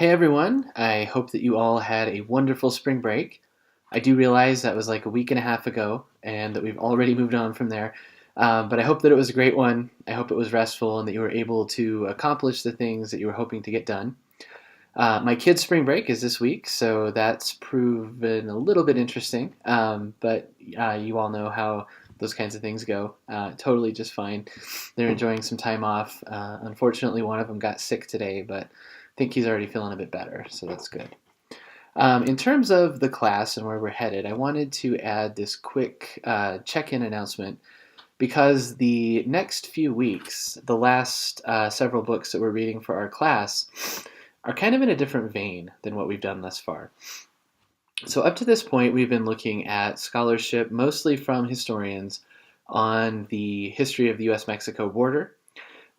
Hey everyone, I hope that you all had a wonderful spring break. I do realize that was like a week and a half ago and that we've already moved on from there. But I hope that it was a great one. I hope it was restful and that you were able to accomplish the things that you were hoping to get done. My kid's spring break is this week, so that's proven a little bit interesting. But you all know how those kinds of things go. Totally just fine. They're enjoying some time off. Unfortunately, one of them got sick today, but I think he's already feeling a bit better, so that's good. In terms of the class and where we're headed, I wanted to add this quick check in announcement because the next few weeks, the last several books that we're reading for our class, are kind of in a different vein than what we've done thus far. So, up to this point, we've been looking at scholarship mostly from historians on the history of the US Mexico border.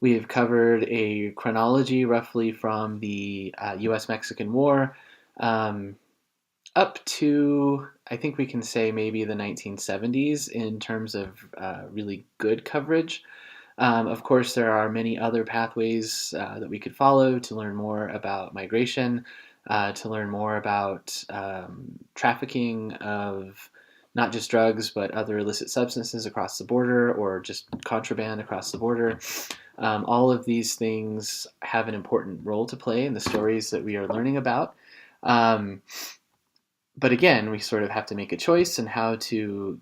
We've covered a chronology roughly from the US Mexican War um, up to, I think we can say, maybe the 1970s in terms of really good coverage. Of course, there are many other pathways that we could follow to learn more about migration, to learn more about trafficking of not just drugs, but other illicit substances across the border or just contraband across the border. All of these things have an important role to play in the stories that we are learning about. Um, but again, we sort of have to make a choice in how to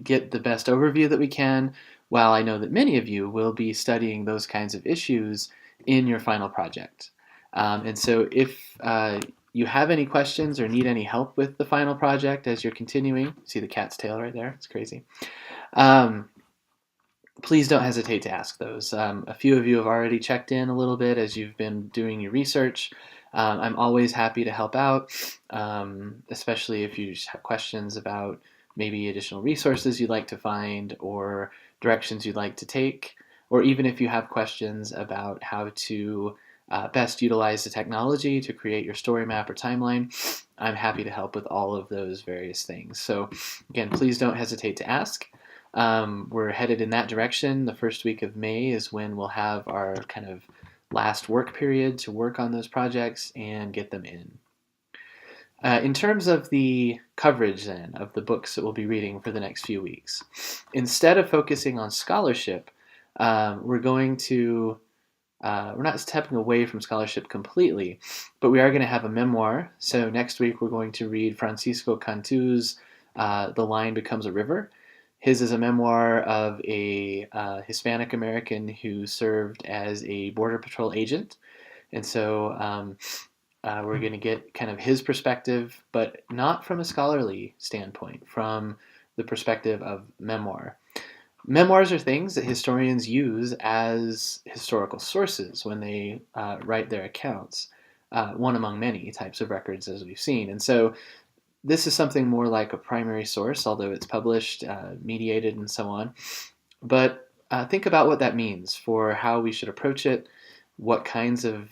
get the best overview that we can. While I know that many of you will be studying those kinds of issues in your final project. And so if you have any questions or need any help with the final project as you're continuing, see the cat's tail right there? It's crazy. Um, please don't hesitate to ask those. A few of you have already checked in a little bit as you've been doing your research. I'm always happy to help out, especially if you just have questions about maybe additional resources you'd like to find or directions you'd like to take, or even if you have questions about how to best utilize the technology to create your story map or timeline. I'm happy to help with all of those various things. So again, please don't hesitate to ask. We're headed in that direction. The first week of May is when we'll have our kind of last work period to work on those projects and get them in. In terms of the coverage then of the books that we'll be reading for the next few weeks, instead of focusing on scholarship, we're going to we're not stepping away from scholarship completely, but we are going to have a memoir. So next week we're going to read Francisco Cantu's The Line Becomes a River. His is a memoir of a Hispanic American who served as a Border Patrol agent. And so we're going to get kind of his perspective, but not from a scholarly standpoint, from the perspective of memoir. Memoirs are things that historians use as historical sources when they write their accounts, one among many types of records as we've seen. And so this is something more like a primary source, although it's published, mediated, and so on. But think about what that means for how we should approach it, what kinds of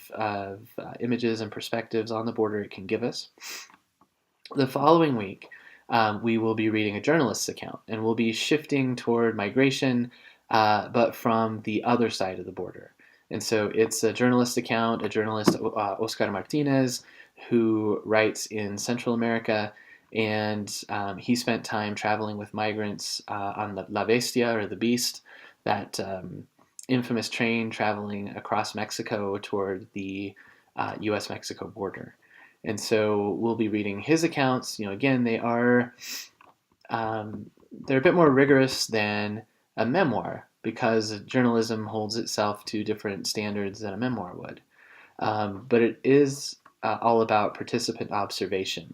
images and perspectives on the border it can give us. The following week, we will be reading a journalist's account, and we'll be shifting toward migration, but from the other side of the border. And so it's a journalist account, a journalist, Oscar Martinez, who writes in Central America, and he spent time traveling with migrants on the La Bestia, or the Beast, that infamous train traveling across Mexico toward the U.S.-Mexico border. And so we'll be reading his accounts. Again, they're a bit more rigorous than a memoir because journalism holds itself to different standards than a memoir would. But it is all about participant observation.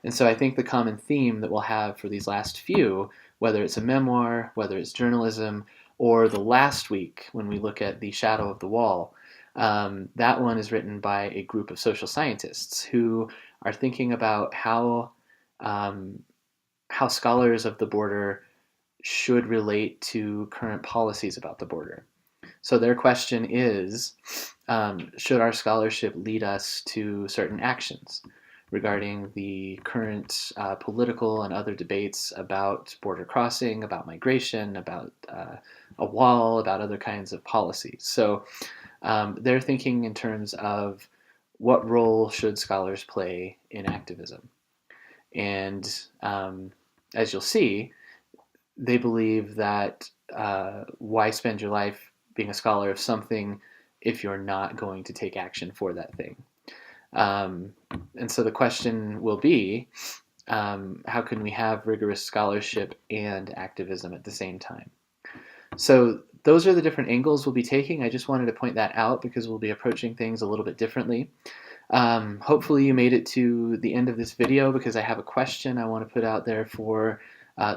And so I think the common theme that we'll have for these last few, whether it's a memoir, whether it's journalism, or the last week when we look at The Shadow of the Wall, that one is written by a group of social scientists who are thinking about how scholars of the border should relate to current policies about the border. So their question is, should our scholarship lead us to certain actions regarding the current political and other debates about border crossing, about migration, about a wall, about other kinds of policies? So they're thinking in terms of what role should scholars play in activism? And as you'll see, they believe that why spend your life being a scholar of something if you're not going to take action for that thing? And so the question will be, how can we have rigorous scholarship and activism at the same time? So those are the different angles we'll be taking. I just wanted to point that out because we'll be approaching things a little bit differently. Hopefully you made it to the end of this video because I have a question I want to put out there for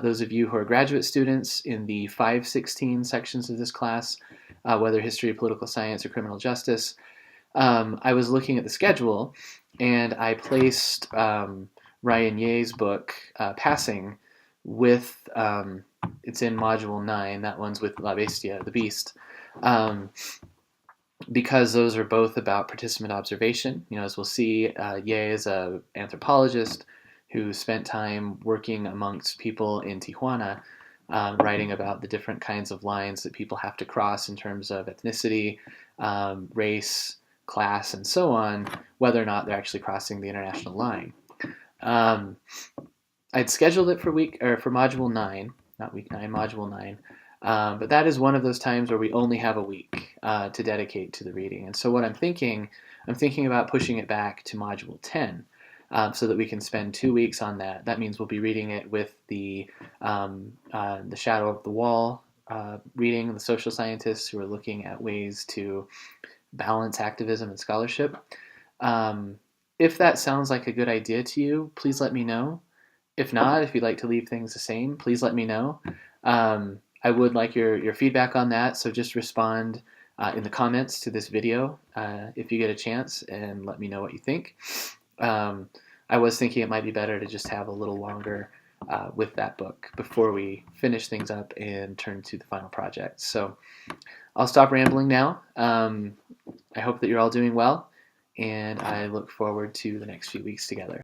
those of you who are graduate students in the 516 sections of this class, whether history, political science, or criminal justice. I was looking at the schedule and I placed Ryan Ye's book, Passing, with, it's in Module 9, that one's with La Bestia, the Beast, because those are both about participant observation. You know, as we'll see, Ye is an anthropologist who spent time working amongst people in Tijuana, writing about the different kinds of lines that people have to cross in terms of ethnicity, race, class, and so on, whether or not they're actually crossing the international line. I'd scheduled it for Module 9, not week 9, Module 9, but that is one of those times where we only have a week to dedicate to the reading. And so what I'm thinking about pushing it back to Module 10 so that we can spend 2 weeks on that. That means we'll be reading it with the Shadow of the Wall reading, the social scientists who are looking at ways to balance activism and scholarship. If that sounds like a good idea to you, please let me know. If not, if you'd like to leave things the same, please let me know. I would like your feedback on that, so just respond in the comments to this video if you get a chance and let me know what you think. I was thinking it might be better to just have a little longer with that book before we finish things up and turn to the final project. So I'll stop rambling now. I hope that you're all doing well, and I look forward to the next few weeks together.